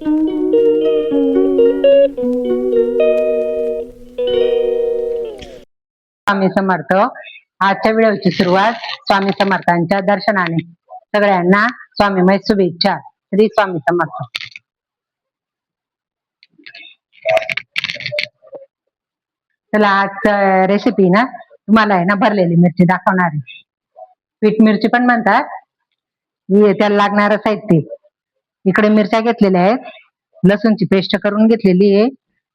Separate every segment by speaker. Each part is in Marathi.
Speaker 1: स्वामी समर्थ. आजच्या व्हिडिओची सुरुवात स्वामी समर्थांच्या दर्शनाने. सगळ्यांना स्वामीमय शुभेच्छा. श्री स्वामी समर्थ. चला, आज रेसिपी ना तुम्हाला आहे ना भरलेली मिरची दाखवणार आहे. पीठ मिरची पण म्हणतात. त्याला लागणारं साहित्य इकडे मिरच्या घेतलेल्या आहेत, लसूणची पेस्ट करून घेतलेली आहे,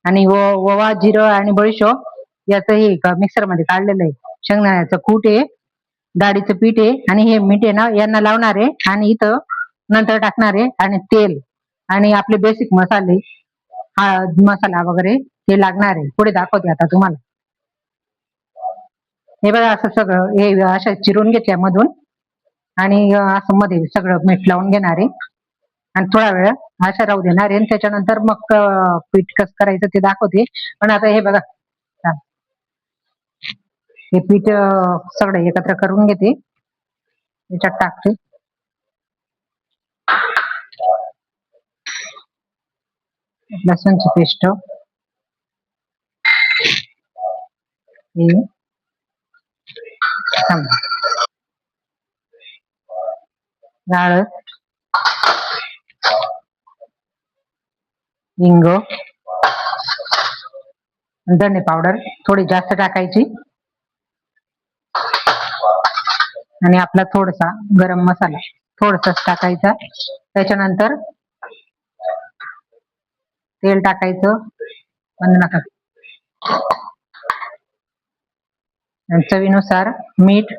Speaker 1: आणि ओवा, जिरं आणि बडीशोप याचं हे मिक्सर मध्ये काढलेलं आहे. शेंगदाण्याचं कूट आहे, डाळीचं पीठ आहे, आणि हे मीठ आहे ना यांना लावणार आहे, आणि इथं नंतर टाकणार आहे, आणि तेल आणि आपले बेसिक मसाले, हळद मसाला वगैरे ते लागणार आहे. पुढे दाखवते आता तुम्हाला. हे बघा, असं सगळं हे असं चिरून घेतल्या मधून, आणि असं मध्ये सगळं मीठ लावून घेणार आहे, आणि थोडा वेळ असं राहू देणार आहे. त्याच्यानंतर मग पीठ कसं करायचं ते दाखवते. पण आता हे बघा, हे पीठ सगळं एकत्र करून घेते, याच्यात टाकते. लसूणची पेस्ट, हळद, हिंग, धने पावडर थोडी जास्त टाकायची, आणि आपला थोडासा गरम मसाला थोडासाच टाकायचा. त्याच्यानंतर तेल टाकायचं, पण नका, चवीनुसार मीठ,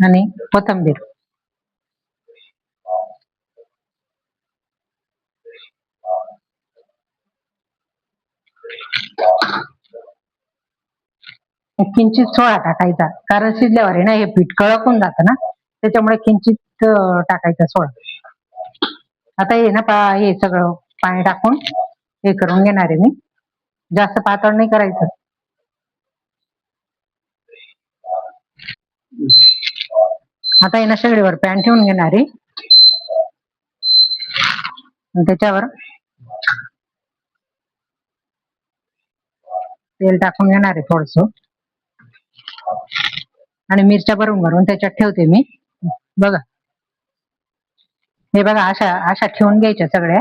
Speaker 1: आणि कोथिंबीर. किंचित सोडा टाकायचा, कारण शिजल्यावर आहे ना हे पीठ कडक होऊन जातं ना, त्याच्यामुळे किंचित टाकायचा सोडा. आता हे ना हे सगळं पाणी टाकून हे करून घेणार आहे मी. जास्त पातळ नाही करायचं. आता हे ना शेगडीवर पॅन ठेवून घेणार आहे, त्याच्यावर तेल टाकून घेणार आहे थोडस, आणि मिरच्या भरून भरून त्याच्यात ठेवते मी. बघा, हे बघा, अशा अशा ठेवून घ्यायच्या सगळ्या.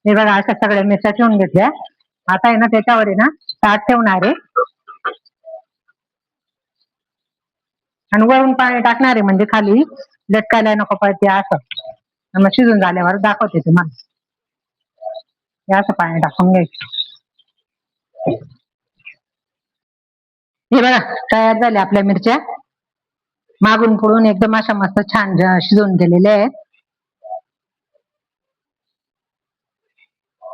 Speaker 1: हे बघा, अशा सगळ्या मिरच्या ठेवून घेतल्या. आता आहे ना त्याच्यावर आहे ना ताट ठेवणार आहे, आणि वरून पाणी टाकणार आहे, म्हणजे खाली लटकायला नको पाहिजे असं. मग शिजून झाल्यावर दाखवते तुम्हाला. हे असं पाणी टाकून घ्यायचं. हे बघा, तयार झाल्या आपल्या मिरच्या, मागून पुढून एकदम अशा मस्त छान शिजून गेलेल्या आहेत.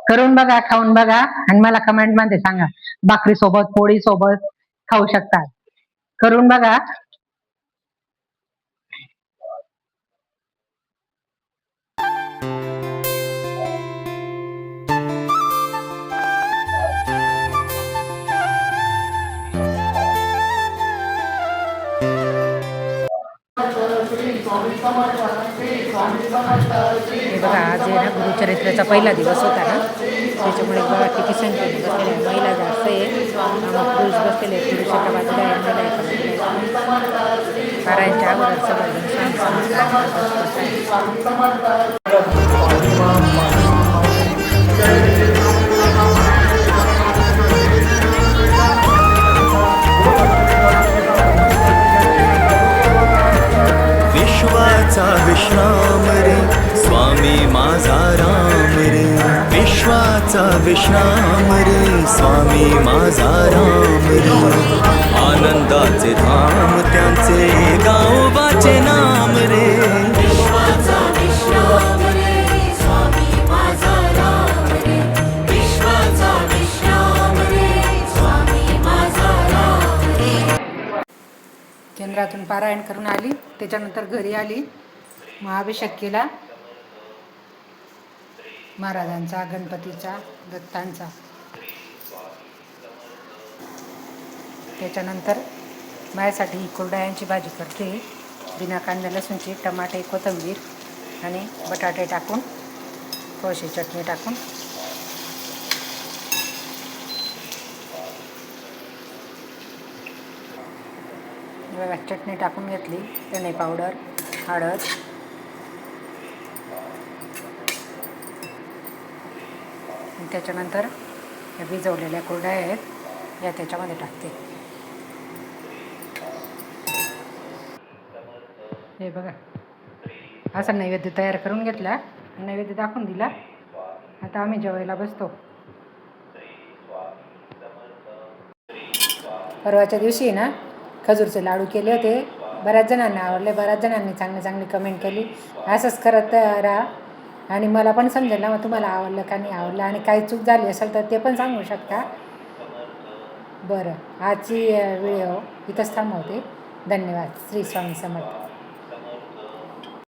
Speaker 1: करून बघा, खाऊन बघा, आणि मला कमेंट मध्ये सांगा. भाकरी सोबत, पोळी सोबत खाऊ शकतात. करून बघा. हे बघा, आज आहे ना गुरुचरित्राचा पहिला दिवस होता ना, त्याच्यामुळे बघा किती संख्येने बसलेल्या महिला जास्त आहे. पुरुष बसलेले, पुरुषाच्या बाजूला आहे, महिला एका बाजूला. पारायणच्या अगोदर
Speaker 2: विश्वाचा विश्राम रे स्वामी माझा राम रे, विश्वाचा विश्राम रे स्वामी माझा राम रे. आनंदाचे धाम त्यांचे गावोबाचे नाम रे. विश्वाचा विश्राम रे स्वामी माझा राम रे, विश्वाचा विश्राम रे स्वामी माझा राम रे.
Speaker 1: केंद्रातून पारायण करून आली, त्याच्यानंतर घरी आली, मग अभिषेक केला. महाराजांचा, गणपतीचा, दत्तांचा. त्याच्यानंतर माझ्यासाठी ही कुरडयांची भाजी करते, बिना कांदा लसूणची, टमाटे, कोथिंबीर आणि बटाटे टाकून, थोडीशी चटणी टाकून. बघा, चटणी टाकून घेतली, धने पावडर, हळद, त्याच्यानंतर भिजवलेल्या कुरडया आहेत या त्याच्यामध्ये टाकते. हे बघा, असा नैवेद्य तयार करून घेतला, नैवेद्य दाखवून दिला. आता आम्ही जेवायला बसतो. परवाच्या दिवशी ना खजूरचे लाडू केले होते, बऱ्याच जणांना आवडले, बऱ्याच जणांनी चांगली कमेंट केली. असंच करत राहा आणि मला पण समजेल ना मग तुम्हाला आवडलं का नाही आवडलं, आणि काही चूक झाली असेल तर ते पण सांगू शकता. बरं, आजची व्हिडिओ इथंच थांबवते. धन्यवाद. श्री स्वामी समर्थ.